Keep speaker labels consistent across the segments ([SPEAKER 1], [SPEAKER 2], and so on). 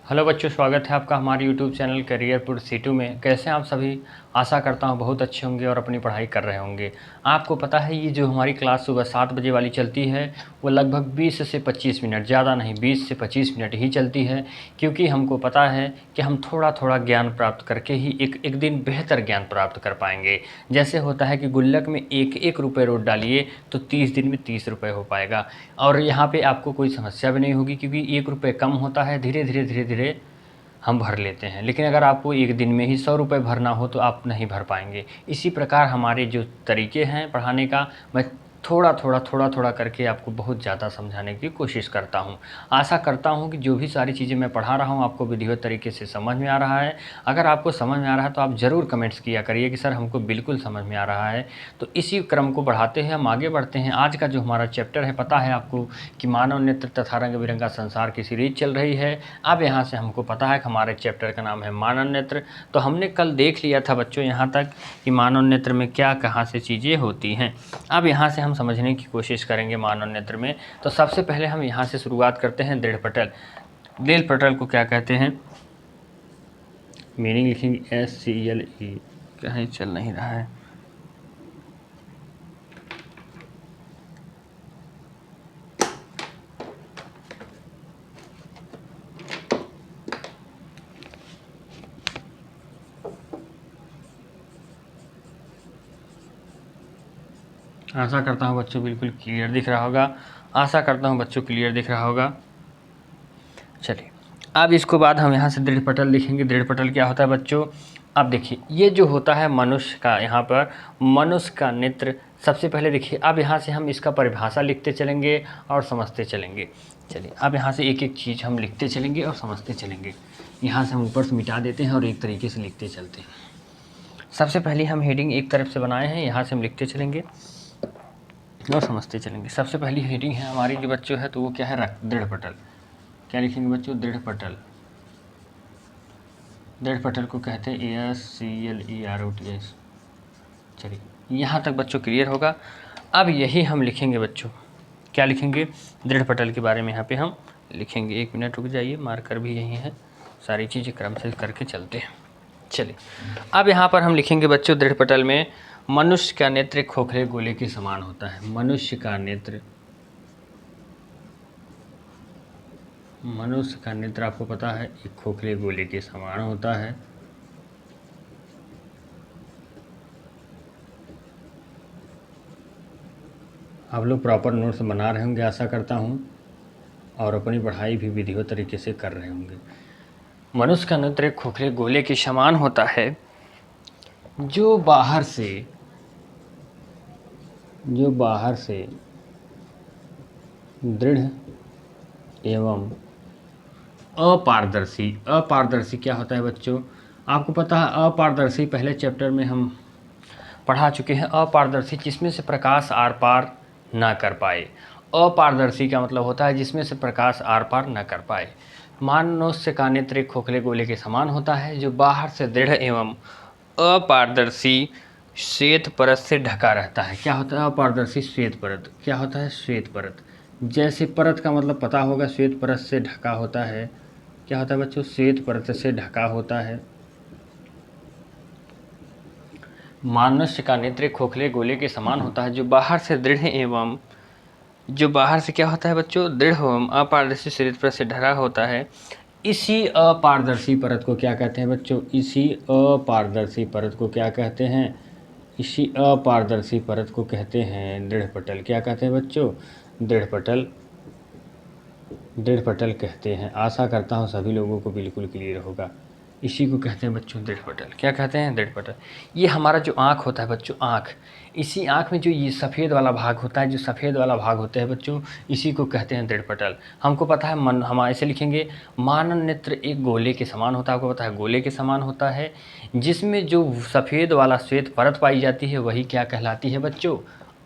[SPEAKER 1] Hello बच्चों, स्वागत है आपका हमारे यूट्यूब चैनल करियरपुर C2 में। कैसे हैं आप सभी? आशा करता हूं बहुत अच्छे होंगे और अपनी पढ़ाई कर रहे होंगे। आपको पता है ये जो हमारी क्लास सुबह 7 बजे वाली चलती है वो लगभग 20 से 25 मिनट, ज़्यादा नहीं 20 से 25 मिनट ही चलती है, क्योंकि हमको पता है कि हम थोड़ा थोड़ा ज्ञान प्राप्त करके ही एक एक दिन बेहतर ज्ञान प्राप्त कर पाएंगे। जैसे होता है कि गुल्लक में एक एक रुपये रोट डालिए तो 30 दिन में 30 रुपये हो पाएगा, और यहाँ पे आपको कोई समस्या भी नहीं होगी, क्योंकि 1 रुपये कम होता है, धीरे धीरे धीरे धीरे हम भर लेते हैं। लेकिन अगर आपको एक दिन में ही 100 रुपये भरना हो तो आप नहीं भर पाएंगे। इसी प्रकार हमारे जो तरीके हैं पढ़ाने का, मैं थोड़ा थोड़ा करके आपको बहुत ज़्यादा समझाने की कोशिश करता हूँ। आशा करता हूँ कि जो भी सारी चीज़ें मैं पढ़ा रहा हूँ आपको विधिवत तरीके से समझ में आ रहा है। अगर आपको समझ में आ रहा है तो आप ज़रूर कमेंट्स किया करिए कि सर हमको बिल्कुल समझ में आ रहा है। तो इसी क्रम को बढ़ाते हैं हम आगे बढ़ते हैं। आज का जो हमारा चैप्टर है, पता है आपको कि मानव नेत्र तथा रंग बिरंगा संसार की सीरीज चल रही है। अब यहाँ से हमको पता है कि हमारे चैप्टर का नाम है मानव नेत्र। तो हमने कल देख लिया था बच्चों यहाँ तक कि मानव नेत्र में क्या कहाँ से चीज़ें होती हैं। अब यहाँ से हम समझने की कोशिश करेंगे मानव नेत्र में। तो सबसे पहले हम यहाँ से शुरुआत करते हैं दृढ़ पटल। दृढ़ पटल को क्या कहते हैं? मीनिंग लिखेंगे SCLE। कहीं चल नहीं रहा है। आशा करता हूँ बच्चों बिल्कुल क्लियर दिख रहा होगा। आशा करता हूँ बच्चों क्लियर दिख रहा होगा। चलिए, अब इसको बाद हम यहाँ से दृढ़ पटल लिखेंगे। दृढ़ पटल क्या होता है बच्चों? अब देखिए, ये जो होता है मनुष्य का, यहाँ पर मनुष्य का नेत्र। सबसे पहले देखिए, अब यहाँ से हम इसका परिभाषा लिखते चलेंगे और समझते चलेंगे। चलिए, अब यहाँ से एक एक चीज़ हम लिखते चलेंगे और समझते चलेंगे। यहाँ से हम ऊपर से मिटा देते हैं और एक तरीके से लिखते चलते हैं। सबसे पहले हम हेडिंग एक तरफ से बनाए हैं, यहाँ से हम लिखते चलेंगे और समझते चलेंगे। सबसे पहली हेडिंग है हमारी जो बच्चों है, तो वो क्या है? दृढ़ पटल। क्या लिखेंगे बच्चों? दृढ़ पटल। दृढ़ पटल को कहते हैं ASCLEROTS। चलिए, यहाँ तक बच्चों क्लियर होगा। अब यही हम लिखेंगे बच्चों। क्या लिखेंगे? दृढ़ पटल के बारे में यहाँ पे हम लिखेंगे। 1 मिनट रुक जाइए, मार्कर भी यही है। सारी चीज़ें क्रम से करके चलते हैं। चलिए, अब यहाँ पर हम लिखेंगे बच्चों दृढ़ पटल में, मनुष्य का नेत्र खोखले गोले के समान होता है। मनुष्य का नेत्र आपको पता है एक खोखले गोले के समान होता है। आप लोग प्रॉपर नोट्स बना रहे होंगे आशा करता हूँ, और अपनी पढ़ाई भी विधिवत तरीके से कर रहे होंगे। मनुष्य का नेत्र एक खोखले गोले के समान होता है, जो बाहर से दृढ़ एवं अपारदर्शी। अपारदर्शी क्या होता है बच्चों? आपको पता है अपारदर्शी पहले चैप्टर में हम पढ़ा चुके हैं। अपारदर्शी जिसमें से प्रकाश आर पार ना कर पाए। अपारदर्शी का मतलब होता है जिसमें से प्रकाश आर पार न कर पाए। मनुष्य का नेत्र एक खोखले गोले के समान होता है, जो बाहर से दृढ़ एवं अपारदर्शी श्वेत परत से ढका रहता है। क्या होता है अपारदर्शी? श्वेत परत। क्या होता है? श्वेत परत। जैसे परत का मतलब पता होगा, श्वेत परत से ढका होता है। क्या होता है बच्चों? श्वेत परत से ढका होता है। मनुष्य का नेत्र खोखले गोले के समान होता है, जो बाहर से दृढ़ एवं क्या होता है बच्चों? दृढ़ एवं अपारदर्शी श्वेत परत से ढका होता है। इसी अपारदर्शी परत को क्या कहते हैं बच्चों? इसी अपारदर्शी परत को क्या कहते हैं? इसी अपारदर्शी परत को कहते हैं दृढ़ पटल। क्या कहते हैं बच्चों? दृढ़ पटल। दृढ़ पटल कहते हैं। आशा करता हूँ सभी लोगों को बिल्कुल क्लियर होगा। इसी को कहते हैं बच्चों दृढ़ पटल। क्या कहते हैं? दृढ़ पटल। ये हमारा जो आँख होता है बच्चों, आँख, इसी आँख में जो ये सफ़ेद वाला भाग होता है, जो सफ़ेद वाला भाग होता है बच्चों, इसी को कहते हैं दृढ़ पटल। हमको पता है हम ऐसे लिखेंगे, मानव नेत्र एक गोले के समान होता है। आपको पता है गोले के समान होता है, जिसमें जो सफ़ेद वाला श्वेत परत पाई जाती है वही क्या कहलाती है बच्चों?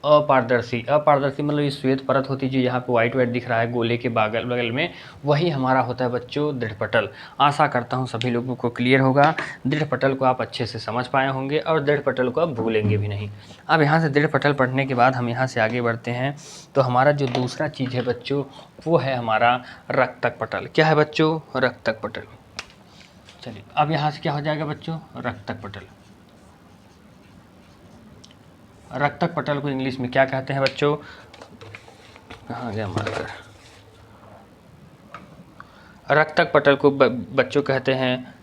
[SPEAKER 1] अपारदर्शी। अपारदर्शी मतलब ये श्वेत परत होती है जो यहाँ पे वाइट वाइट दिख रहा है गोले के बगल बगल में, वही हमारा होता है बच्चों दृढ़ पटल। आशा करता हूँ सभी लोगों को क्लियर होगा। दृढ़ पटल को आप अच्छे से समझ पाए होंगे और दृढ़ पटल को आप भूलेंगे भी नहीं। अब यहाँ से दृढ़ पटल पढ़ने के बाद हम यहाँ से आगे बढ़ते हैं। तो हमारा जो दूसरा चीज़ है बच्चों वो है हमारा रक्तक पटल। क्या है बच्चों? रक्तक पटल। चलिए अब यहाँ से क्या हो जाएगा बच्चों? रक्तक पटल। रक्तक पटल को इंग्लिश में क्या कहते हैं बच्चों? कहाँ गया मार्कर? रक्तक पटल को बच्चों कहते हैं,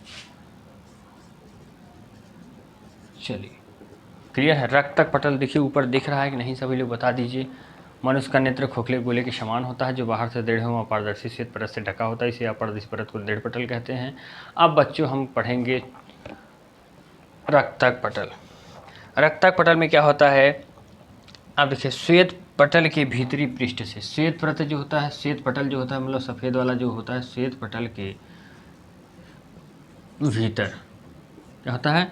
[SPEAKER 1] चलिए क्लियर है। रक्तक पटल देखिए ऊपर दिख रहा है कि नहीं, सभी लोग बता दीजिए। मनुष्य का नेत्र खोखले गोले के समान होता है जो बाहर से दृढ़ एवं अपारदर्शी श्वेत परत से ढका होता है, इसे अपारदर्शी परत को दृढ़ पटल कहते हैं। अब बच्चों हम पढ़ेंगे रक्तक पटल। रक्तक पटल में क्या होता है? अब देखिए श्वेत पटल के भीतरी पृष्ठ से, श्वेत परत जो होता है, श्वेत पटल जो होता है मतलब सफ़ेद वाला जो होता है, श्वेत पटल के भीतर क्या होता है?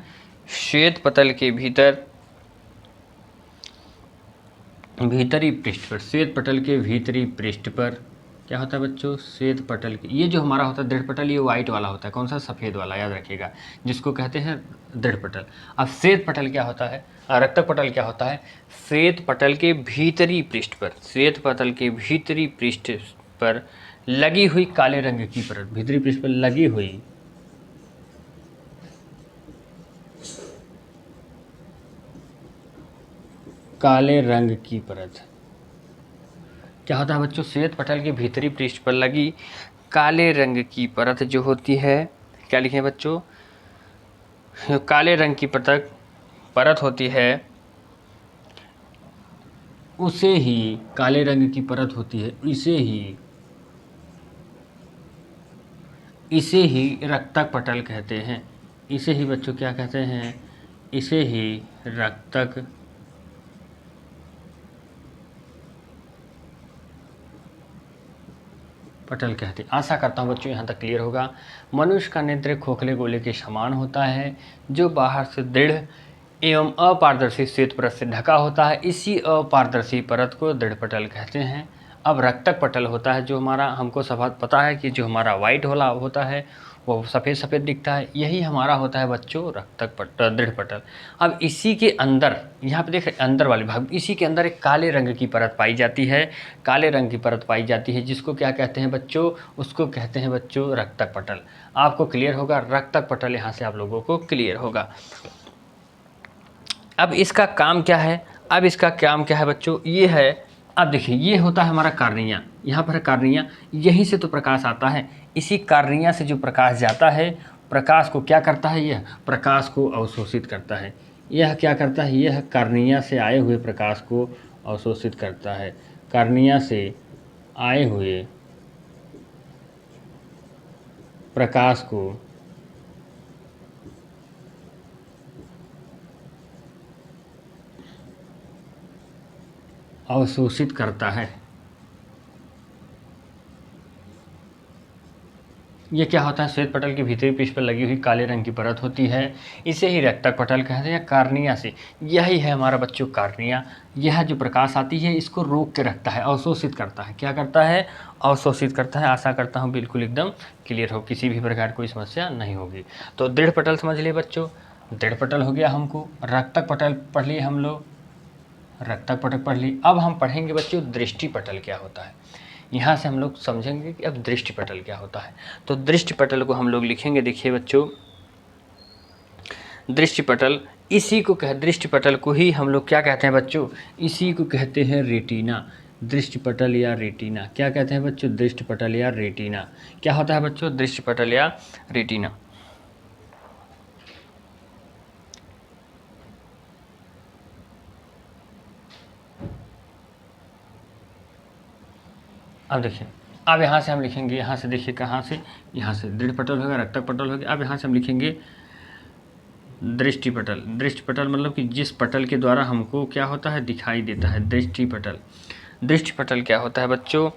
[SPEAKER 1] श्वेत पटल के भीतर भीतरी पृष्ठ पर, श्वेत पटल के भीतरी पृष्ठ पर क्या होता है बच्चों? श्वेत पटल के, ये जो हमारा होता है दृढ़ पटल, ये वाइट वाला होता है। कौन सा? सफ़ेद वाला, याद रखिएगा, जिसको कहते हैं दृढ़ पटल। अब श्वेत पटल क्या होता है? रक्तक पटल क्या होता है? श्वेत पटल के भीतरी पृष्ठ पर, श्वेत पटल के भीतरी पृष्ठ पर लगी हुई काले रंग की परत, भीतरी पृष्ठ पर लगी हुई काले रंग की परत। क्या होता है बच्चों? श्वेत पटल के भीतरी पृष्ठ पर लगी काले रंग की परत जो होती है, क्या लिखें बच्चों? काले रंग की परत होती है, उसे ही काले रंग की परत होती है, इसे ही रक्तक पटल कहते हैं। इसे ही बच्चों क्या कहते हैं? इसे ही रक्तक पटल कहते हैं। आशा करता हूँ बच्चों यहाँ तक क्लियर होगा। मनुष्य का नेत्र खोखले गोले के समान होता है जो बाहर से दृढ़ एवं अपारदर्शी श्वेत परत से ढका होता है, इसी अपारदर्शी परत को दृढ़ पटल कहते हैं। अब रक्तक पटल होता है जो हमारा, हमको सब पता है कि जो हमारा वाइट वाला होता है वो सफ़ेद सफ़ेद दिखता है, यही हमारा होता है बच्चों रक्तक पटल, दृढ़ पटल। अब इसी के अंदर, यहाँ पे देख अंदर वाले भाग, इसी के अंदर एक काले रंग की परत पाई जाती है, काले रंग की परत पाई जाती है, जिसको क्या कहते हैं बच्चों? उसको कहते हैं बच्चों रक्तक पटल। आपको क्लियर होगा, रक्तक पटल यहाँ से आप लोगों को क्लियर होगा। अब इसका काम क्या है? अब इसका काम क्या है बच्चों? ये है, अब देखिए ये होता है हमारा कार्निया, यहाँ पर है कार्निया, यहीं से तो प्रकाश आता है। इसी कार्निया से जो प्रकाश जाता है, प्रकाश को क्या करता है? यह प्रकाश को अवशोषित करता है। यह क्या करता है? यह कार्निया से आए हुए प्रकाश को अवशोषित करता है। कार्निया से आए हुए प्रकाश को अवशोषित करता है। ये क्या होता है? श्वेत पटल के भीतरी पृष्ठ पर लगी हुई काले रंग की परत होती है, इसे ही रक्तक पटल कहते हैं। कार्निया से, यही है हमारा बच्चों कार्निया। यह जो प्रकाश आती है इसको रोक के रखता है, अवशोषित करता है। क्या करता है? अवशोषित करता है। आशा करता हूँ बिल्कुल एकदम क्लियर हो, किसी भी प्रकार कोई समस्या नहीं होगी। तो दृढ़ पटल समझ लिए बच्चों, दृढ़ पटल हो गया हमको, रक्तक पटल पढ़ लिए हम लोग, रक्तक पटल पढ़ ली। अब हम पढ़ेंगे बच्चों दृष्टि पटल क्या होता है। यहाँ से हम लोग समझेंगे कि अब दृष्टि पटल क्या होता है। तो दृष्टि पटल को हम लोग लिखेंगे, देखिए बच्चों दृष्टि पटल, इसी को दृष्टि पटल को ही हम लोग क्या कहते हैं बच्चों? इसी को कहते हैं रेटिना। दृष्टि पटल या रेटिना, क्या कहते हैं बच्चों? दृष्टि पटल या रेटिना। क्या होता है बच्चों? दृष्टि पटल या रेटिना। अब देखिए, अब यहाँ से हम लिखेंगे, यहाँ से देखिए कहाँ से, यहाँ से दृढ़ पटल होगा, रक्तक पटल होगा। अब यहाँ से हम लिखेंगे दृष्टि पटल। दृष्टि पटल मतलब कि जिस पटल के द्वारा हमको क्या होता है? दिखाई देता है, दृष्टि पटल। दृष्टि पटल क्या होता है बच्चों?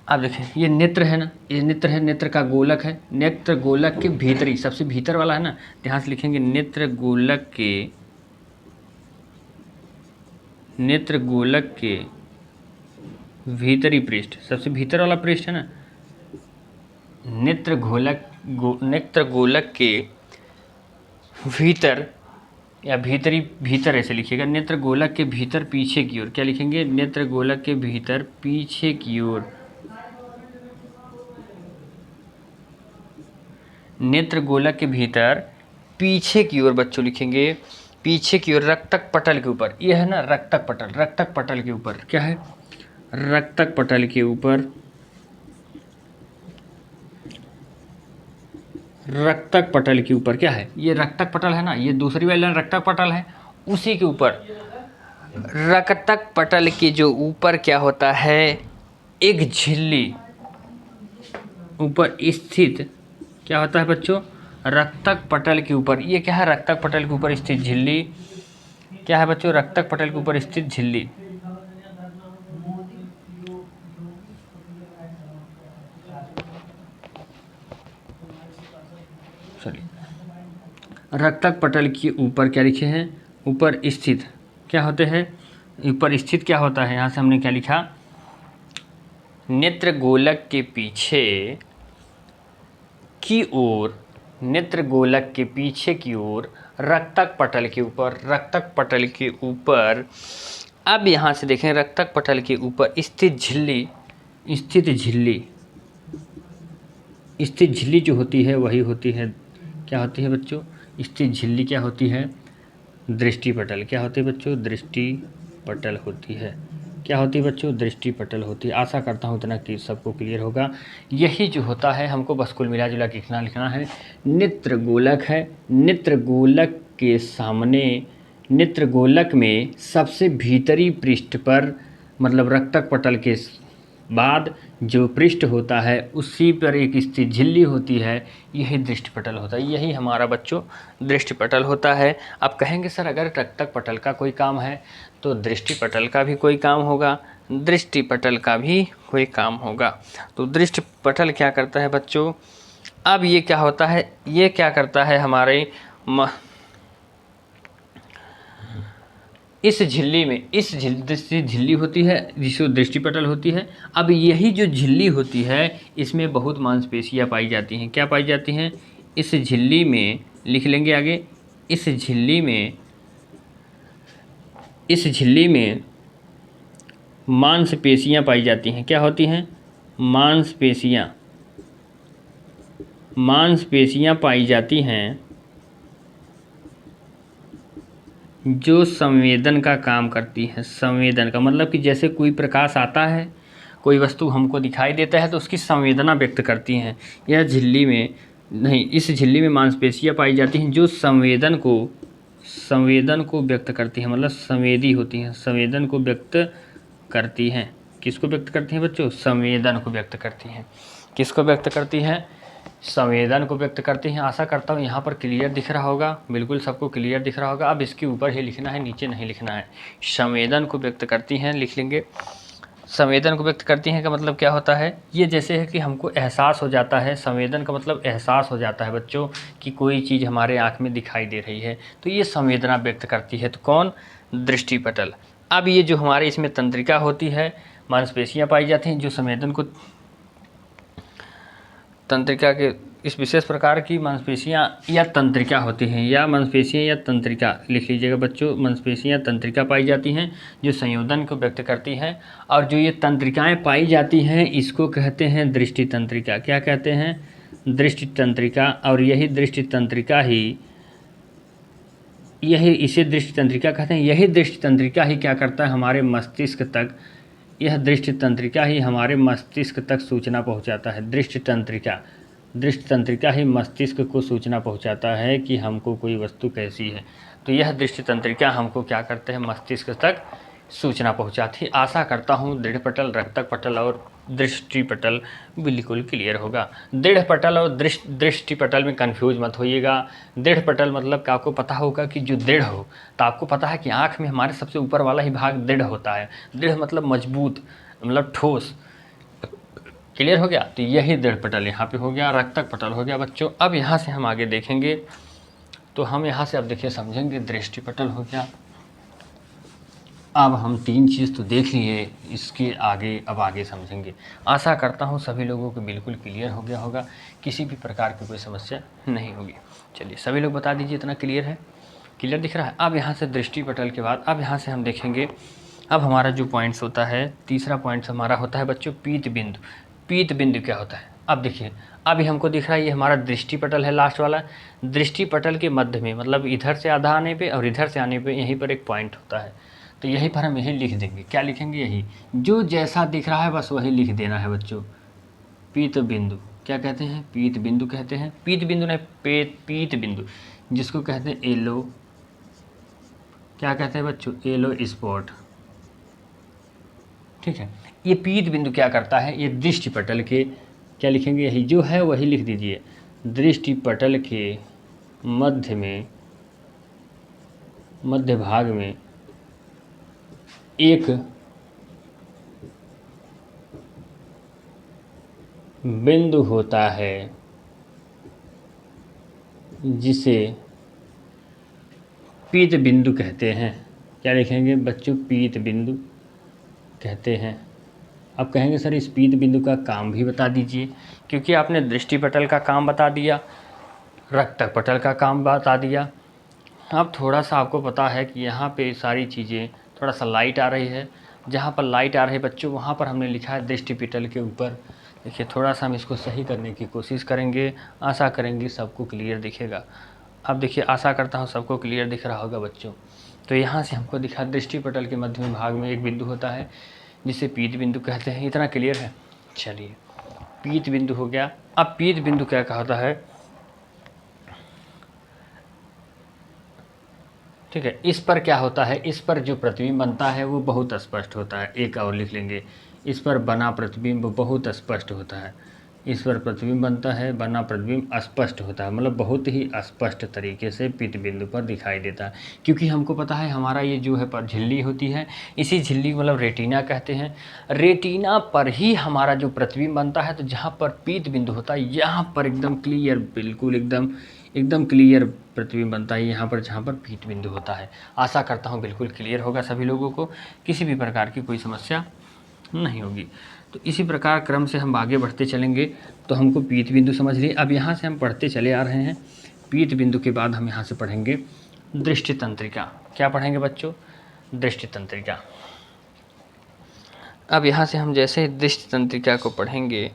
[SPEAKER 1] अब देखिए ये नेत्र है ना, ये नेत्र है, नेत्र का गोलक है, नेत्र गोलक के भीतरी, सबसे भीतर वाला है ना, यहाँ से लिखेंगे नेत्र गोलक के नेत्र गोलक के भीतरी पृष्ठ, सबसे भीतर वाला पृष्ठ है ना, नेत्र गोलक के भीतर या भीतर ऐसे लिखिएगा, नेत्र गोलक के भीतर पीछे की ओर, क्या लिखेंगे, नेत्र गोलक के भीतर पीछे की ओर, नेत्र गोलक के भीतर पीछे की ओर बच्चों लिखेंगे, पीछे की ओर रक्तक पटल के ऊपर, यह है ना रक्तक पटल, रक्तक पटल के ऊपर क्या है, रक्तक पटल के ऊपर, रक्तक पटल के ऊपर क्या है, ये रक्तक पटल है ना, ये दूसरी वाली लाइन रक्तक पटल है, उसी के ऊपर रक्तक पटल के जो ऊपर क्या होता है, एक झिल्ली ऊपर स्थित क्या होता है बच्चों, रक्तक पटल के ऊपर, ये क्या है, रक्तक पटल के ऊपर स्थित झिल्ली, क्या है बच्चों, रक्तक पटल के ऊपर स्थित झिल्ली। चलिए, रक्तक पटल के ऊपर क्या लिखे हैं, ऊपर स्थित क्या होते हैं, ऊपर स्थित क्या होता है, यहाँ से हमने क्या लिखा, नेत्र गोलक के पीछे की ओर, नेत्र गोलक के पीछे की ओर रक्तक पटल के ऊपर, रक्तक पटल के ऊपर, अब यहाँ से देखें रक्तक पटल के ऊपर स्थित झिल्ली, स्थित झिल्ली, स्थित झिल्ली जो होती है वही होती है, क्या होती है बच्चों, स्थित झिल्ली क्या होती है, दृष्टि पटल, क्या होती है बच्चों, दृष्टि पटल होती है, क्या होती है बच्चों, दृष्टि पटल होती है। आशा करता हूँ इतना कि सबको क्लियर होगा। यही जो होता है हमको बस कुल मिला जुला के लिखना है, नेत्र गोलक है, नेत्र गोलक के सामने, नेत्र गोलक में सबसे भीतरी पृष्ठ पर, मतलब रक्तक पटल के बाद जो पृष्ठ होता है उसी पर एक स्थित झिल्ली होती है, यही दृष्टि पटल होता है, यही हमारा बच्चों दृष्टि पटल होता है। आप कहेंगे सर अगर रक्तक पटल का कोई काम है तो दृष्टि पटल का भी कोई काम होगा, दृष्टि पटल का भी कोई काम होगा। तो दृष्टि पटल क्या करता है बच्चों, अब ये क्या होता है, ये क्या करता है हमारे इस झिल्ली में, इस झिल्ली होती है जिसको दृष्टि पटल होती है। अब यही जो झिल्ली होती है इसमें बहुत मांसपेशियाँ पाई जाती हैं, क्या पाई जाती हैं, इस झिल्ली में लिख लेंगे आगे, इस झिल्ली में, इस झिल्ली में मांसपेशियाँ पाई जाती हैं, क्या होती हैं, मांसपेशियाँ, मांसपेशियाँ पाई जाती हैं जो संवेदन का काम करती है। संवेदन का मतलब कि जैसे कोई प्रकाश आता है, कोई वस्तु हमको दिखाई देता है तो उसकी संवेदना व्यक्त करती हैं। यह झिल्ली में नहीं, इस झिल्ली में मांसपेशियाँ पाई जाती हैं जो संवेदन को व्यक्त करती हैं, मतलब संवेदी होती हैं, संवेदन को व्यक्त करती हैं। किसको व्यक्त करती हैं बच्चों, संवेदन को व्यक्त करती हैं। किसको व्यक्त करती हैं, संवेदन को व्यक्त करती हैं। आशा करता हूँ यहाँ पर क्लियर दिख रहा होगा, बिल्कुल सबको क्लियर दिख रहा होगा। अब इसके ऊपर ही लिखना है, नीचे नहीं लिखना है। संवेदन को व्यक्त करती हैं लिख लेंगे। संवेदन को व्यक्त करती हैं का मतलब क्या होता है, ये जैसे है कि हमको एहसास हो जाता है, संवेदन का मतलब एहसास हो जाता है बच्चों कि कोई चीज़ हमारे आँख में दिखाई दे रही है, तो ये संवेदना व्यक्त करती है। तो कौन, दृष्टि पटल। अब ये जो हमारे इसमें तंत्रिका होती है, मांसपेशियाँ पाई जाती हैं जो संवेदन को, तंत्रिका के इस विशेष प्रकार की मांसपेशियाँ या तंत्रिका होती हैं, या मांसपेशियाँ या तंत्रिका लिख लीजिएगा बच्चों। मांसपेशियाँ तंत्रिका पाई जाती हैं जो संयोजन को व्यक्त करती हैं, और जो ये तंत्रिकाएं पाई जाती हैं इसको कहते हैं दृष्टि तंत्रिका। क्या कहते हैं, दृष्टि तंत्रिका। और यही दृष्टि तंत्रिका ही, यही इसे दृष्टि तंत्रिका कहते हैं। यही दृष्टि तंत्रिका ही क्या करता है, हमारे मस्तिष्क तक, यह दृष्टि तंत्रिका ही हमारे मस्तिष्क तक सूचना पहुंचाता है। दृष्टि तंत्रिका ही मस्तिष्क को सूचना पहुंचाता है कि हमको कोई वस्तु कैसी है। तो यह दृष्टि तंत्रिका हमको क्या करते हैं, मस्तिष्क तक सूचना पहुंचाती है। आशा करता हूँ दृढ़ पटल, रक्तक पटल और दृष्टि पटल बिल्कुल क्लियर होगा। दृढ़ पटल और दृष्टि पटल में कंफ्यूज मत होइएगा। दृढ़ पटल मतलब कि आपको पता होगा कि जो दृढ़ हो, तो आपको पता है कि आँख में हमारे सबसे ऊपर वाला ही भाग दृढ़ होता है। दृढ़ मतलब मजबूत, मतलब ठोस। क्लियर हो गया। तो यही दृढ़ पटल यहाँ पे हो गया, रक्तक पटल हो गया बच्चों। अब यहाँ से हम आगे देखेंगे तो हम यहाँ से अब देखिए समझेंगे दृष्टि पटल हो गया, अब हम 3 चीज़ तो देख लिए, इसके आगे अब आगे समझेंगे। आशा करता हूँ सभी लोगों को बिल्कुल क्लियर हो गया होगा, किसी भी प्रकार की कोई समस्या नहीं होगी। चलिए सभी लोग बता दीजिए इतना क्लियर है, क्लियर दिख रहा है। अब यहाँ से दृष्टि पटल के बाद अब यहाँ से हम देखेंगे, अब हमारा जो पॉइंट्स होता है, तीसरा पॉइंट्स हमारा होता है बच्चों पीत बिंदु। पीत बिंदु क्या होता है? अब देखिए, अभी हमको दिख रहा है ये हमारा दृष्टि पटल है लास्ट वाला। दृष्टि पटल के मध्य में, मतलब इधर से आधा आने पे और इधर से आने पे यहीं पर एक पॉइंट होता है। तो यहीं पर हम यही लिख देंगे। क्या लिखेंगे? यही, जो जैसा दिख रहा है बस वही लिख देना है बच्चों। पीत बिंदु क्या कहते हैं? पीत बिंदु कहते हैं। पीत बिंदु नहीं, पीत बिंदु, जिसको कहते हैं येलो, क्या कहते हैं बच्चों? Yellow spot. ठीक है, ये पीत बिंदु क्या करता है? ये दृष्टि पटल के, क्या लिखेंगे? यही जो है वही लिख दीजिए। दृष्टि पटल के मध्य में, मध्य भाग में एक बिंदु होता है जिसे पीत बिंदु कहते हैं। क्या लिखेंगे बच्चों? पीत बिंदु कहते हैं। अब कहेंगे सर इस पीत बिंदु का काम भी बता दीजिए, क्योंकि आपने दृष्टि पटल का काम बता दिया, रक्तक पटल का काम बता दिया। अब थोड़ा सा आपको पता है कि यहाँ पे सारी चीज़ें, थोड़ा सा लाइट आ रही है, जहाँ पर लाइट आ रही है बच्चों वहाँ पर हमने लिखा है दृष्टि पटल के ऊपर। देखिए थोड़ा सा हम इसको सही करने की कोशिश करेंगे, आशा करेंगे सबको क्लियर दिखेगा। अब देखिए, आशा करता हूँ सबको क्लियर दिख रहा होगा बच्चों। तो यहाँ से हमको दिखा दृष्टि पटल के मध्य में भाग में एक बिंदु होता है जिसे पीत बिंदु कहते हैं। इतना क्लियर है? चलिए, पीत बिंदु हो गया। अब पीत बिंदु क्या कहता है? ठीक है, इस पर क्या होता है? इस पर जो प्रतिबिंब बनता है वो बहुत स्पष्ट होता है। एक और लिख लेंगे, इस पर बना प्रतिबिंब बहुत स्पष्ट होता है। इस पर प्रतिबिंब बनता है, बना प्रतिबिंब स्पष्ट होता है, मतलब बहुत ही स्पष्ट तरीके से पीत बिंदु पर दिखाई देता है। क्योंकि हमको पता है हमारा ये जो है पर झिल्ली होती है, इसी झिल्ली मतलब रेटिना कहते हैं। रेटिना पर ही हमारा जो प्रतिबिंब बनता है, तो जहाँ पर पीत बिंदु होता है यहाँ पर एकदम क्लियर, बिल्कुल एकदम क्लियर प्रतिबिंब बनता है यहाँ पर, जहाँ पर पीत बिंदु होता है। आशा करता हूँ बिल्कुल क्लियर होगा सभी लोगों को, किसी भी प्रकार की कोई समस्या नहीं होगी। तो इसी प्रकार क्रम से हम आगे बढ़ते चलेंगे। तो हमको पीत बिंदु समझ लिए। अब यहाँ से हम पढ़ते चले आ रहे हैं। पीत बिंदु के बाद हम यहाँ से पढ़ेंगे दृष्टि तंत्रिका। क्या पढ़ेंगे बच्चों? दृष्टि तंत्रिका। अब यहाँ से हम जैसे दृष्टि तंत्रिका को पढ़ेंगे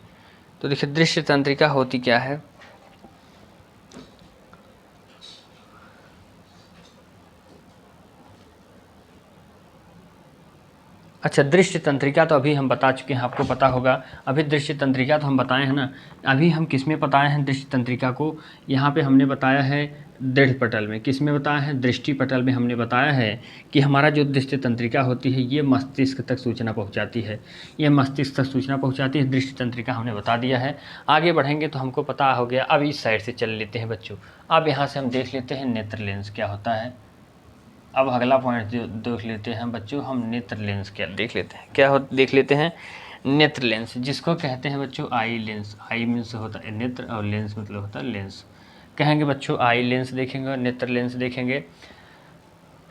[SPEAKER 1] तो देखिए दृष्टि तंत्रिका होती क्या है। अच्छा, दृष्टि तंत्रिका तो अभी हम बता चुके हैं, आपको पता होगा। अभी दृष्टि तंत्रिका तो हम बताए हैं ना। अभी हम किस में बताए हैं दृष्टि तंत्रिका को? यहाँ पे हमने बताया है दृढ़ पटल में। किस में बताया है? दृष्टि पटल में हमने बताया है कि हमारा जो दृष्टि तंत्रिका होती है ये मस्तिष्क तक सूचना पहुँचाती है। ये मस्तिष्क तक सूचना पहुँचाती है, दृष्टि तंत्रिका हमने बता दिया है। आगे बढ़ेंगे तो हमको पता हो गया। अब इस साइड से चल लेते हैं बच्चों। अब यहाँ से हम देख लेते हैं नेत्र लेंस क्या होता है। अब अगला पॉइंट जो देख लेते हैं बच्चों, हम नेत्र लेंस क्या देख लेते हैं। क्या हो देख लेते हैं? नेत्र लेंस, जिसको कहते हैं बच्चों आई लेंस। आई मीन्स होता है नेत्र और लेंस मतलब होता है लेंस। कहेंगे बच्चों आई लेंस देखेंगे और नेत्र लेंस देखेंगे।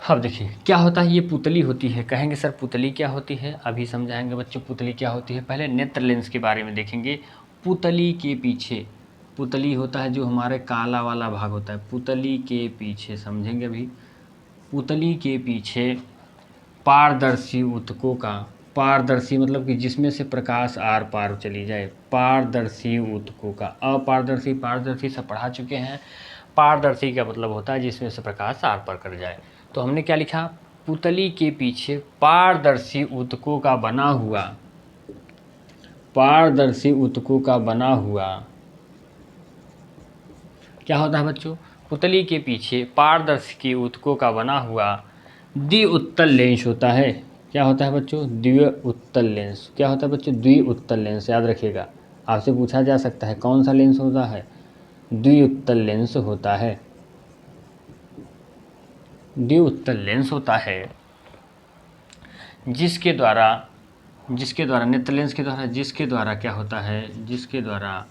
[SPEAKER 1] अब देखिए क्या होता है, ये पुतली होती है। कहेंगे सर पुतली क्या होती है? अभी समझाएंगे बच्चों पुतली क्या होती है। पहले नेत्र लेंस के बारे में देखेंगे। पुतली के पीछे, पुतली होता है जो हमारे काला वाला भाग होता है, पुतली के पीछे समझेंगे अभी। पुतली के पीछे पारदर्शी ऊतकों का, पारदर्शी मतलब कि जिसमें से प्रकाश आर पार चली जाए, पारदर्शी ऊतकों का। अपारदर्शी, पारदर्शी सब पढ़ा चुके हैं। पारदर्शी का मतलब होता है जिसमें से प्रकाश आर पार कर जाए। तो हमने क्या लिखा? पुतली के पीछे पारदर्शी ऊतकों का बना हुआ, पारदर्शी ऊतकों का बना हुआ क्या होता है बच्चों? पुतली के पीछे पारदर्शी ऊतकों का बना हुआ द्विउत्तल लेंस होता है। क्या होता है बच्चों? द्विउत्तल लेंस। क्या होता है बच्चों? द्विउत्तल लेंस। याद रखिएगा, आपसे पूछा जा सकता है कौन सा लेंस होता है? द्विउत्तल लेंस होता है। द्विउत्तल लेंस होता है जिसके द्वारा नेत्र लेंस के द्वारा, जिसके द्वारा क्या होता है? जिसके द्वारा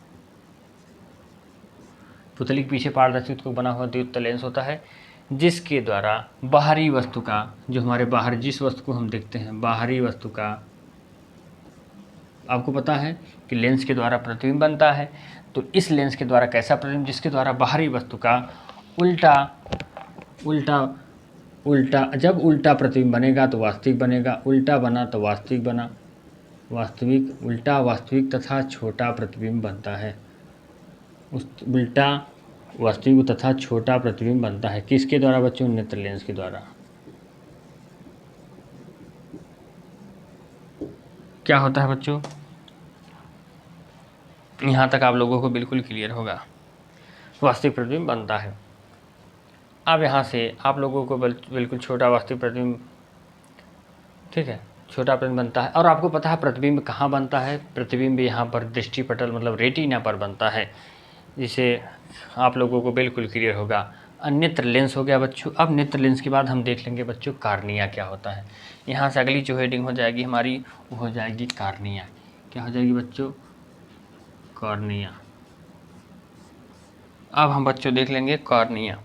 [SPEAKER 1] पुतली के पीछे पारदर्शी को बना हुआ द्विउत्तल लेंस होता है, जिसके द्वारा बाहरी वस्तु का, जो हमारे बाहर जिस वस्तु को हम देखते हैं, बाहरी वस्तु का, आपको पता है कि लेंस के द्वारा प्रतिबिंब बनता है। तो इस लेंस के द्वारा कैसा प्रतिबिंब, जिसके द्वारा बाहरी वस्तु का उल्टा उल्टा उल्टा, जब उल्टा प्रतिबिंब बनेगा तो वास्तविक बनेगा, उल्टा बना तो वास्तविक बना, वास्तविक, उल्टा वास्तविक तथा छोटा प्रतिबिंब बनता है। उस उल्टा वास्तविक तथा छोटा प्रतिबिंब बनता है किसके द्वारा बच्चों? नेत्र लेंस के द्वारा। क्या होता है बच्चों? यहाँ तक आप लोगों को बिल्कुल क्लियर होगा। वास्तविक प्रतिबिंब बनता है। अब यहाँ से आप लोगों को बिल्कुल छोटा वास्तविक प्रतिबिंब, ठीक है, छोटा प्रतिबिंब बनता है। और आपको पता है प्रतिबिंब कहाँ बनता है? प्रतिबिंब यहाँ पर दृष्टिपटल मतलब रेटिना पर बनता है, जिसे आप लोगों को बिल्कुल क्लियर होगा। नेत्र लेंस हो गया बच्चों। अब नेत्र लेंस के बाद हम देख लेंगे बच्चों कार्निया क्या होता है। यहाँ से अगली जो हेडिंग हो जाएगी हमारी, वो हो जाएगी कार्निया। क्या हो जाएगी बच्चों? कॉर्निया। अब हम बच्चों देख लेंगे कॉर्निया।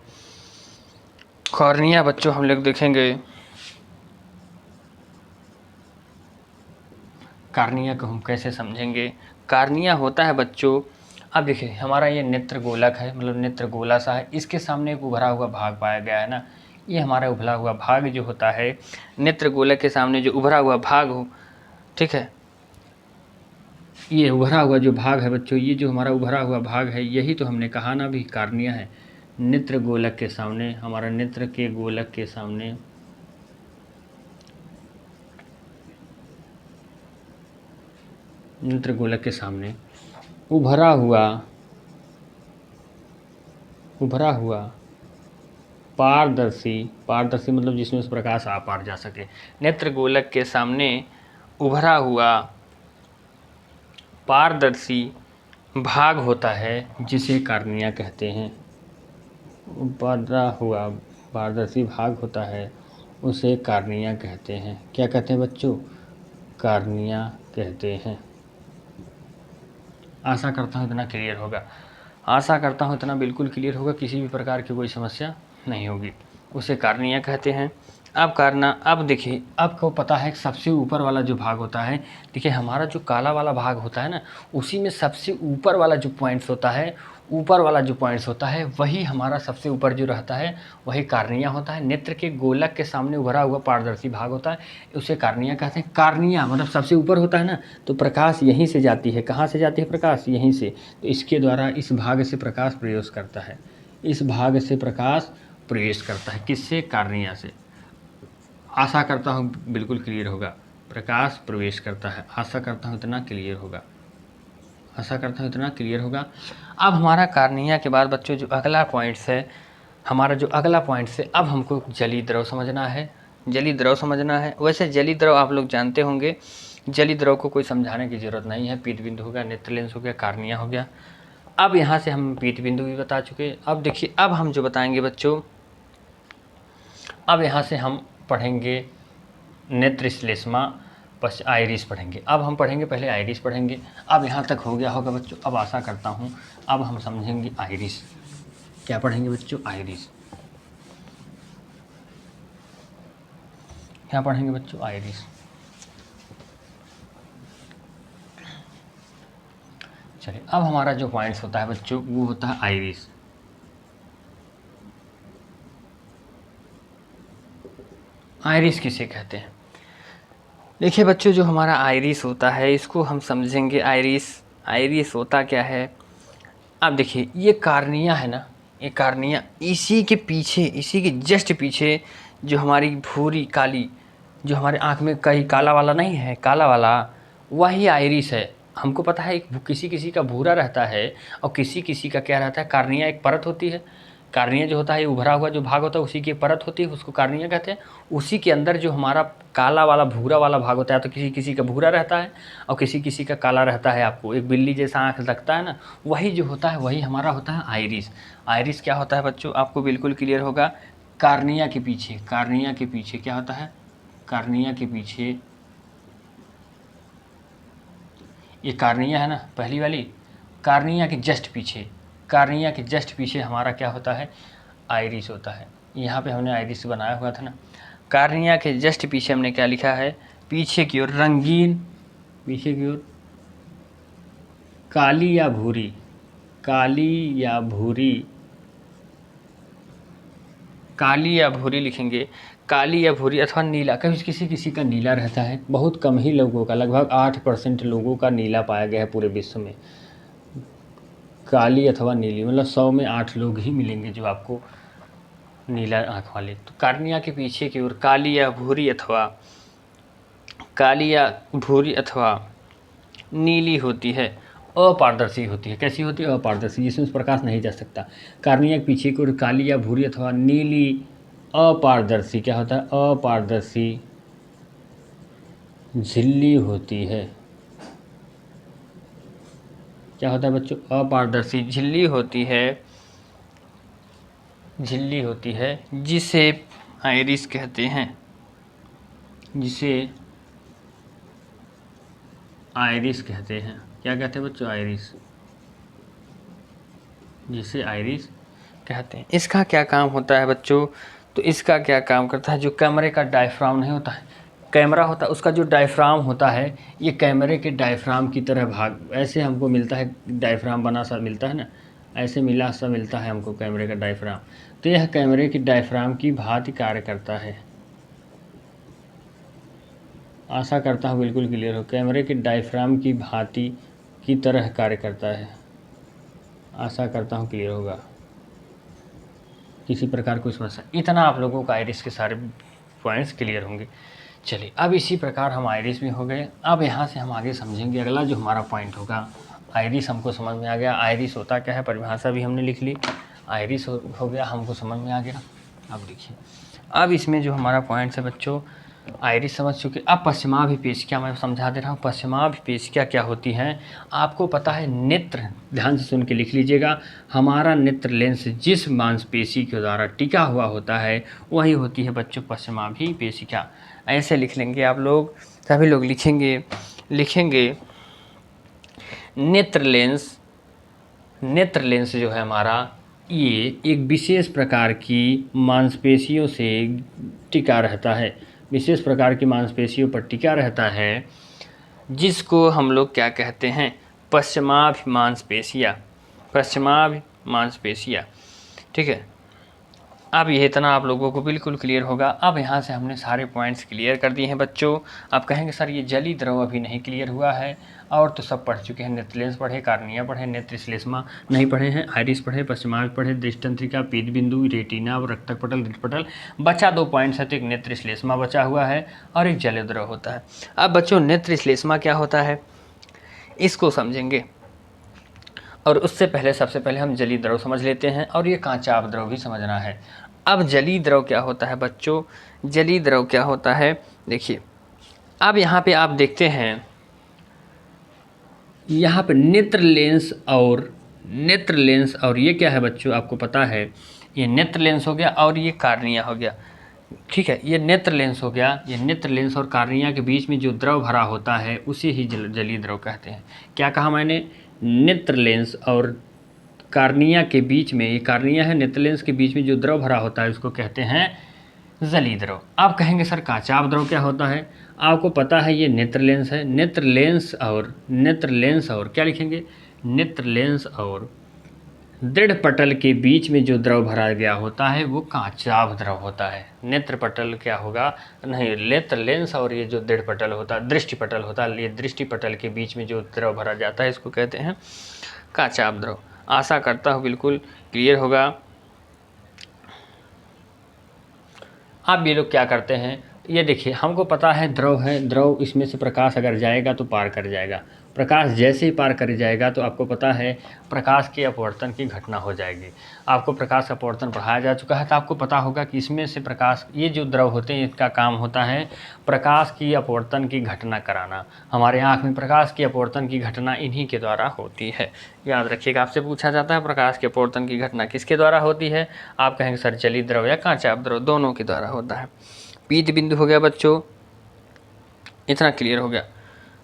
[SPEAKER 1] कॉर्निया बच्चों हम लोग देखेंगे, कार्निया को हम कैसे समझेंगे? कार्निया होता है बच्चों, अब देखिए हमारा ये नेत्र गोलक है, मतलब नेत्र गोला सा है, इसके सामने एक उभरा हुआ भाग पाया गया है ना। ये हमारा उभरा हुआ भाग जो होता है, नेत्र गोलक के सामने जो उभरा हुआ भाग हो, ठीक है, ये उभरा हुआ जो भाग है बच्चों, ये जो हमारा उभरा हुआ भाग है, यही तो हमने कहा ना भी कार्निया है। नेत्र गोलक के सामने, हमारा नेत्र के गोलक के सामने नेत्र गोलक के सामने उभरा हुआ पारदर्शी, पारदर्शी मतलब जिसमें से प्रकाश आ पार जा सके। नेत्र गोलक के सामने उभरा हुआ पारदर्शी भाग होता है जिसे कार्निया कहते हैं। उभरा हुआ पारदर्शी भाग होता है उसे कार्निया कहते हैं। क्या कहते हैं बच्चों? कार्निया कहते हैं। आशा करता हूँ इतना क्लियर होगा। आशा करता हूँ इतना बिल्कुल क्लियर होगा, किसी भी प्रकार की कोई समस्या नहीं होगी। उसे कार्निया कहते हैं। अब देखिए, आपको पता है सबसे ऊपर वाला जो भाग होता है, देखिए हमारा जो काला वाला भाग होता है ना, उसी में सबसे ऊपर वाला जो पॉइंट्स होता है, ऊपर वाला जो पॉइंट्स होता है वही हमारा सबसे ऊपर जो रहता है वही कार्निया होता है। नेत्र के गोलक के सामने उभरा हुआ पारदर्शी भाग होता है, उसे कार्निया कहते हैं। कार्निया मतलब सबसे ऊपर होता है ना, तो प्रकाश यहीं से जाती है। कहाँ से जाती है प्रकाश? यहीं से। तो इसके द्वारा इस भाग से प्रकाश प्रवेश करता है, इस भाग से प्रकाश प्रवेश करता है। किससे? कार्निया से। आशा करता हूँ बिल्कुल क्लियर होगा। प्रकाश प्रवेश करता है। आशा करता हूँ इतना क्लियर होगा। आशा करता हूँ इतना क्लियर होगा। अब हमारा कार्निया के बाद बच्चों जो अगला पॉइंट्स है, हमारा जो अगला पॉइंट्स है, अब हमको जली द्रव समझना है। जली द्रव समझना है। वैसे जली द्रव आप लोग जानते होंगे, जली द्रव को कोई समझाने की ज़रूरत नहीं है। पीत बिंदु हो गया, नेत्र लेंस हो गया, कार्निया हो गया। अब यहाँ से हम पीत बिंदु भी बता चुके। अब देखिए, अब हम जो बताएंगे बच्चों, अब यहाँ से हम पढ़ेंगे नेत्र श्लेष्मा, बस आइरिस पढ़ेंगे। अब हम पढ़ेंगे, पहले आइरिस पढ़ेंगे। अब यहाँ तक हो गया होगा बच्चों। अब आशा करता हूँ अब हम समझेंगे आइरिस। क्या पढ़ेंगे बच्चों? आइरिस। क्या पढ़ेंगे बच्चों? आइरिस। चलिए, अब हमारा जो पॉइंट्स होता है बच्चों वो होता है आइरिस। आइरिस किसे कहते हैं? देखिए बच्चों, जो हमारा आइरिस होता है इसको हम समझेंगे। आइरिस होता क्या है? अब देखिए, ये कार्निया है ना, ये कार्निया, इसी के पीछे, इसी के जस्ट पीछे जो हमारी भूरी काली, जो हमारे आँख में कहीं काला वाला नहीं है, काला वाला वही आइरिस है। हमको पता है किसी किसी का भूरा रहता है और किसी किसी का क्या रहता है, कार्निया एक परत होती है। कार्निया जो होता है उभरा हुआ जो भाग होता है उसी की परत होती है, उसको कार्निया कहते हैं। उसी के अंदर जो हमारा काला वाला भूरा वाला भाग होता है, तो किसी किसी का भूरा रहता है और किसी किसी का काला रहता है। आपको एक बिल्ली जैसा आँख लगता है ना, वही जो होता है वही हमारा होता है आइरिस। आइरिस क्या होता है बच्चों? आपको बिल्कुल क्लियर होगा। कार्निया के पीछे, कार्निया के पीछे क्या होता है? कार्निया के पीछे, ये कार्निया है ना पहली वाली, कार्निया के जस्ट पीछे, कार्निया के जस्ट पीछे हमारा क्या होता है? आइरिस होता है। यहाँ पे हमने आइरिस बनाया हुआ था ना। कार्निया के जस्ट पीछे हमने क्या लिखा है, पीछे की ओर रंगीन, पीछे की ओर काली या भूरी, काली या भूरी, काली या भूरी लिखेंगे, काली या भूरी अथवा नीला। कभी किसी किसी का नीला रहता है, बहुत कम ही लोगों का, लगभग 8% लोगों का नीला पाया गया है पूरे विश्व में। काली अथवा नीली, मतलब 100 में 8 लोग ही मिलेंगे जो आपको नीला आँख वाले। तो कार्निया के पीछे की ओर काली या भूरी अथवा नीली होती है, अपारदर्शी होती है। कैसी होती है? अपारदर्शी, जिसमें प्रकाश नहीं जा सकता। कार्निया के पीछे की ओर काली या भूरी अथवा नीली अपारदर्शी, क्या होता है? अपारदर्शी झिल्ली होती है। क्या होता है बच्चों? अपारदर्शी झिल्ली होती है, झिल्ली होती है, जिसे आइरिस कहते हैं, जिसे आइरिस कहते हैं। क्या कहते हैं बच्चों? आइरिस, जिसे आइरिस कहते हैं। इसका क्या काम होता है बच्चों? तो इसका क्या काम करता है, जो कैमरे का डायफ्राम नहीं होता है, कैमरा होता है, उसका जो डायफ्राम होता है, ये कैमरे के डायफ्राम की तरह भाग, ऐसे हमको मिलता है, डायफ्राम बना सा मिलता है ना, ऐसे मिला सा मिलता है हमको कैमरे का डायफ्राम। तो यह कैमरे की डायफ्राम की भांति कार्य करता है। आशा करता हूँ बिल्कुल क्लियर हो। कैमरे के डायफ्राम की भांति की तरह कार्य करता है। आशा करता हूँ क्लियर होगा। किसी प्रकार कोई समस्या, इतना आप लोगों का आइरिस के सारे पॉइंट्स क्लियर होंगे। चलिए, अब इसी प्रकार हम आइरिस भी हो गए। अब यहाँ से हम आगे समझेंगे अगला जो हमारा पॉइंट होगा। आइरिस हमको समझ में आ गया, आइरिस होता क्या है, परिभाषा भी हमने लिख ली। आइरिस हो गया, हमको समझ में आ गया। अब देखिए, अब इसमें जो हमारा पॉइंट्स है बच्चों, आइरिस समझ चुके। अब पश्चिमाभिपेशिका मैं समझा दे रहा हूँ। पश्चिमाभिपेशिका क्या होती हैं आपको पता है? नेत्र, ध्यान से सुन के लिख लीजिएगा। हमारा नेत्र लेंस जिस मांसपेशी के द्वारा टिका हुआ होता है वही होती है बच्चों पश्चिमाभिपेशिका। ऐसे लिख लेंगे आप लोग, सभी लोग लिखेंगे नेत्र लेंस जो है हमारा, ये एक विशेष प्रकार की मांसपेशियों से टिका रहता है, विशेष प्रकार की मांसपेशियों पर टिका रहता है, जिसको हम लोग क्या कहते हैं? पश्चिमाभि मांसपेशियाँ। ठीक है, अब ये इतना आप लोगों को बिल्कुल क्लियर होगा। अब यहाँ से हमने सारे पॉइंट्स क्लियर कर दिए हैं बच्चों। आप कहेंगे सर ये जली द्रव अभी नहीं क्लियर हुआ है, और तो सब पढ़ चुके हैं। नेत्र लेंस पढ़े, कार्निया पढ़े, नेत्र श्लेष्मा नहीं पढ़े हैं, आइरिस पढ़े, पश्चिमाभ पढ़े, दृष्टंत्रिका, पीत बिंदु, रेटिना और रक्तक पटल, दृष्टिपटल। बचा 2 पॉइंट्स है, तो एक नेत्र श्लेष्मा बचा हुआ है और एक जल द्रव होता है। अब बच्चों नेत्र श्लेष्मा क्या होता है इसको समझेंगे, और उससे पहले सबसे पहले हम जलीय द्रव समझ लेते हैं, और ये कांचाभ द्रव भी समझना है। अब जलीय द्रव क्या होता है बच्चों? जलीय द्रव क्या होता है देखिए, अब यहाँ पे आप देखते हैं, यहाँ पे नेत्र लेंस और ये क्या है बच्चों आपको पता है? ये नेत्र लेंस हो गया और ये कार्निया हो गया। ठीक है, ये नेत्र लेंस हो गया। ये नेत्र लेंस और कार्निया के बीच में जो द्रव भरा होता है उसे ही जलीय द्रव कहते हैं। क्या कहा मैंने? नेत्र लेंस और कार्निया के बीच में, ये कार्निया है, नेत्र लेंस के बीच में जो द्रव भरा होता है उसको कहते हैं जलीय द्रव। आप कहेंगे सर कांचाभ द्रव क्या होता है? आपको पता है ये नेत्र लेंस है, नेत्र लेंस और क्या लिखेंगे? नेत्र लेंस और दृढ़ पटल के बीच में जो द्रव भरा गया होता है वो कांचाभ द्रव होता है। नेत्र पटल क्या होगा? नहीं, नेत्र लेंस और ये जो दृढ़ पटल होता है, दृष्टि पटल होता है, ये दृष्टि पटल के बीच में जो द्रव भरा जाता है इसको कहते हैं कांचाभ द्रव। आशा करता हूँ बिल्कुल क्लियर होगा। अब ये लोग क्या करते हैं, ये देखिए, हमको पता है द्रव है, द्रव इसमें से प्रकाश अगर जाएगा तो पार कर जाएगा। प्रकाश जैसे ही पार कर जाएगा तो आपको पता है प्रकाश के अपवर्तन की घटना हो जाएगी। आपको प्रकाश अपवर्तन पढ़ाया जा चुका है, तो आपको पता होगा कि इसमें से प्रकाश, ये जो द्रव होते हैं इसका काम होता है प्रकाश की अपवर्तन की घटना कराना। हमारे आँख में प्रकाश की अपवर्तन की घटना इन्हीं के द्वारा होती है। याद रखिएगा, आपसे पूछा जाता है प्रकाश के अपवर्तन की घटना किसके द्वारा होती है? आप कहेंगे सर जलीय द्रव या कांचाभ द्रव, दोनों के द्वारा होता है। पीत बिंदु हो गया बच्चों, इतना क्लियर हो गया।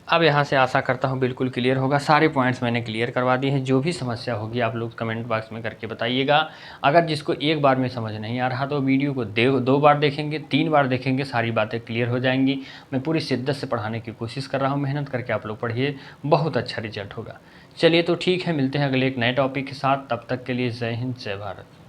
[SPEAKER 1] अब यहाँ से आशा करता हूँ बिल्कुल क्लियर होगा। सारे पॉइंट्स मैंने क्लियर करवा दिए हैं। जो भी समस्या होगी आप लोग कमेंट बॉक्स में करके बताइएगा। अगर जिसको एक बार में समझ नहीं आ रहा तो वीडियो को 2 बार देखेंगे, 3 बार देखेंगे, सारी बातें क्लियर हो जाएंगी। मैं पूरी शिद्दत से पढ़ाने की कोशिश कर रहा हूँ। मेहनत करके आप लोग पढ़िए, बहुत अच्छा रिजल्ट होगा। चलिए तो ठीक है, मिलते हैं अगले एक नए टॉपिक के साथ। तब तक के लिए जय हिंद, जय भारत।